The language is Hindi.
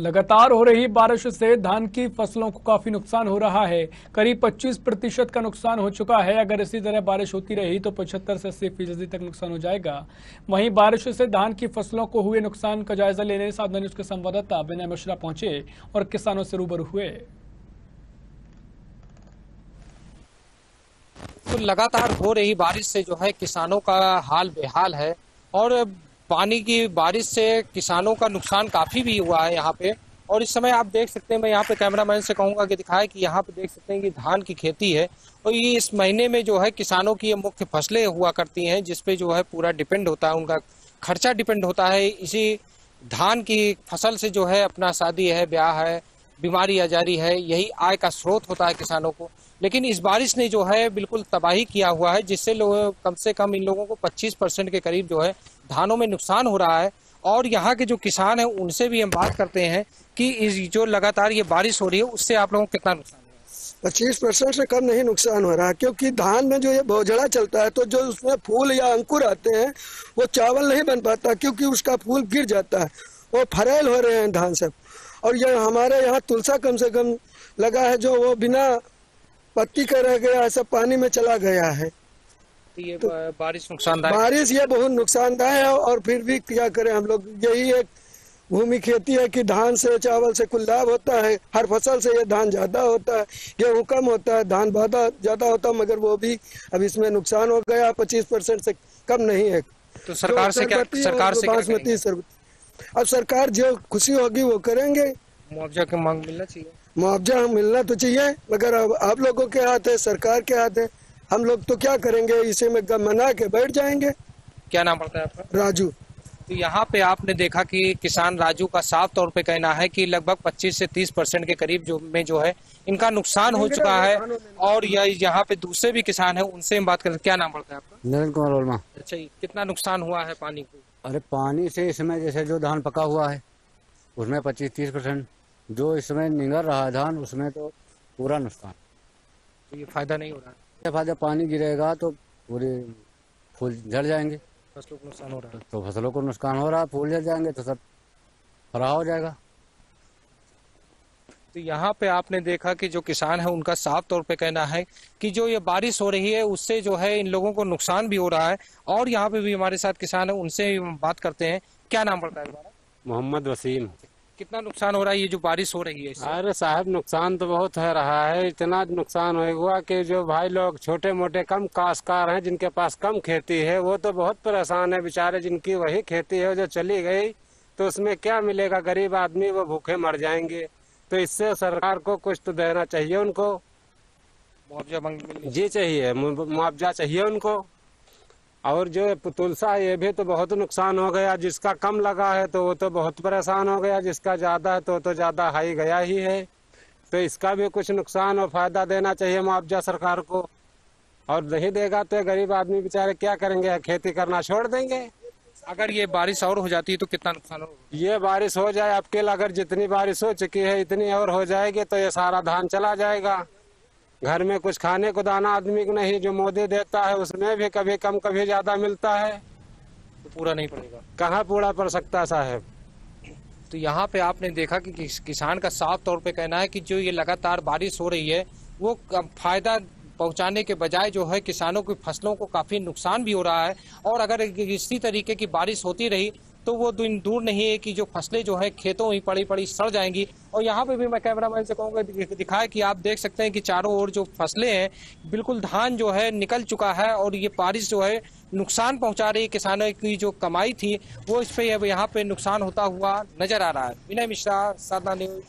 लगातार हो रही बारिश से धान की फसलों को काफी नुकसान हो रहा है। करीब 25% का नुकसान हो चुका है। अगर इसी तरह बारिश होती रही तो 75 से 80% तक नुकसान हो जाएगा। वहीं बारिश से धान की फसलों को हुए नुकसान का जायजा लेने साधना न्यूज के संवाददाता विनय मिश्रा पहुंचे और किसानों से रूबरू हुए। तो लगातार हो रही बारिश से जो है किसानों का हाल बेहाल है और पानी की बारिश से किसानों का नुकसान काफी भी हुआ है यहाँ पे। और इस समय आप देख सकते हैं, मैं यहाँ पे कैमरामैन से कहूंगा कि दिखाए कि यहाँ पे देख सकते हैं कि धान की खेती है और ये इस महीने में जो है किसानों की ये मुख्य फसलें हुआ करती हैं, जिसपे जो है पूरा डिपेंड होता है, उनका खर्चा डिपेंड होता है। इसी धान की फसल से जो है अपना शादी है, ब्याह है, बीमारी आजारी है, यही आय का स्रोत होता है किसानों को। लेकिन इस बारिश ने जो है बिल्कुल तबाही किया हुआ है, जिससे लोग कम से कम इन लोगों को 25% के करीब जो है धानों में नुकसान हो रहा है। और यहाँ के जो किसान हैं उनसे भी हम बात करते हैं कि इस जो लगातार ये बारिश हो रही है उससे आप लोगों को कितना नुकसान है। 25% से कम नहीं नुकसान हो रहा है, क्योंकि धान में जो ये बोझड़ा चलता है तो जो उसमें फूल या अंकुर आते हैं वो चावल नहीं बन पाता, क्योंकि उसका फूल गिर जाता है, वो फरेल हो रहे हैं धान सब। और ये हमारे यहाँ तुलसा कम से कम लगा है जो वो बिना पत्ती का रह गया, सब पानी में चला गया है। ये बारिश नुकसानदायक, बारिश ये बहुत नुकसानदायक है। और फिर भी क्या करें हम लोग, यही एक भूमि खेती है कि धान से चावल से कुल लाभ होता है। हर फसल से ये धान ज्यादा होता है, गेहूँ कम होता है, धान ज्यादा होता है, मगर वो भी अब इसमें नुकसान हो गया। 25% से कम नहीं है। तो सरकार से क्या, सरकार से बासमती अब सरकार जो खुशी होगी वो करेंगे। मुआवजा की मांग मिलना चाहिए, मुआवजा मिलना तो चाहिए, मगर अब आप लोगों के हाथ है, सरकार के हाथ है। हम लोग तो क्या करेंगे, इसे में मना के बैठ जाएंगे। क्या नाम पड़ता है आपका? राजू। तो यहाँ पे आपने देखा कि किसान राजू का साफ तौर पे कहना है कि लगभग 25 से 30% के करीब जो है इनका नुकसान हो चुका है। और यहाँ पे दूसरे भी किसान है, उनसे हम बात करें। क्या नाम पड़ता है आपका? नरेंद्र कुमार वर्मा। अच्छा, कितना नुकसान हुआ है पानी को? अरे पानी से इसमें जैसे जो धान पका हुआ है उसमें 25-30%, जो इसमें निगल रहा है धान उसमें तो पूरा नुकसान। तो ये फायदा नहीं हो रहा है। फायदा पानी गिरेगा तो पूरे फूल झड़ जाएंगे, फसलों को नुकसान हो रहा है। तो फसलों को नुकसान हो रहा है, फूल झड़ जाएंगे तो सब खराब हो जाएगा। तो यहाँ पे आपने देखा कि जो किसान है उनका साफ तौर पे कहना है कि जो ये बारिश हो रही है उससे जो है इन लोगों को नुकसान भी हो रहा है। और यहाँ पे भी हमारे साथ किसान है, उनसे बात करते हैं। क्या नाम पड़ता है तुम्हारा? मोहम्मद वसीम। कितना नुकसान हो रहा है ये जो बारिश हो रही है इससे? अरे साहब नुकसान तो बहुत हो रहा है, इतना नुकसान हुआ कि जो भाई लोग छोटे मोटे कम काश्तकार हैं, जिनके पास कम खेती है, वो तो बहुत परेशान है बेचारे। जिनकी वही खेती है जो चली गई तो उसमें क्या मिलेगा, गरीब आदमी वो भूखे मर जाएंगे। तो इससे सरकार को कुछ तो देना चाहिए उनको, मुआवजा जी चाहिए, मुआवजा चाहिए उनको। और जो तुलसा ये भी तो बहुत नुकसान हो गया, जिसका कम लगा है तो वो तो बहुत परेशान हो गया, जिसका ज्यादा है तो ज्यादा हाई गया ही है। तो इसका भी कुछ नुकसान और फायदा देना चाहिए मुआवजा सरकार को। और नहीं देगा तो गरीब आदमी बेचारे क्या करेंगे, खेती करना छोड़ देंगे। अगर ये बारिश और हो जाती है तो कितना नुकसान होगा? ये बारिश हो जाए आपके, अगर जितनी बारिश हो चुकी है इतनी और हो जाएगी तो ये सारा धान चला जाएगा। घर में कुछ खाने को दाना आदमी को नहीं, जो मोदी देता है उसमें भी कभी कम कभी ज्यादा मिलता है, तो पूरा नहीं पड़ेगा। कहाँ पूरा पड़ सकता साहब। तो यहाँ पे आपने देखा कि किसान का साफ तौर पे कहना है कि जो ये लगातार बारिश हो रही है वो फायदा पहुंचाने के बजाय जो है किसानों की फसलों को काफी नुकसान भी हो रहा है। और अगर इसी तरीके की बारिश होती रही तो वो दिन दूर नहीं है कि जो फसलें जो है खेतों ही पड़ी पड़ी सड़ जाएंगी। और यहाँ पे भी मैं कैमरामैन से कहूँगा दिखाए कि आप देख सकते हैं कि चारों ओर जो फसलें हैं बिल्कुल धान जो है निकल चुका है और ये बारिश जो है नुकसान पहुंचा रही है। किसानों की जो कमाई थी वो इस पे यहाँ पे नुकसान होता हुआ नजर आ रहा है। विनय मिश्रा, साधना न्यूज।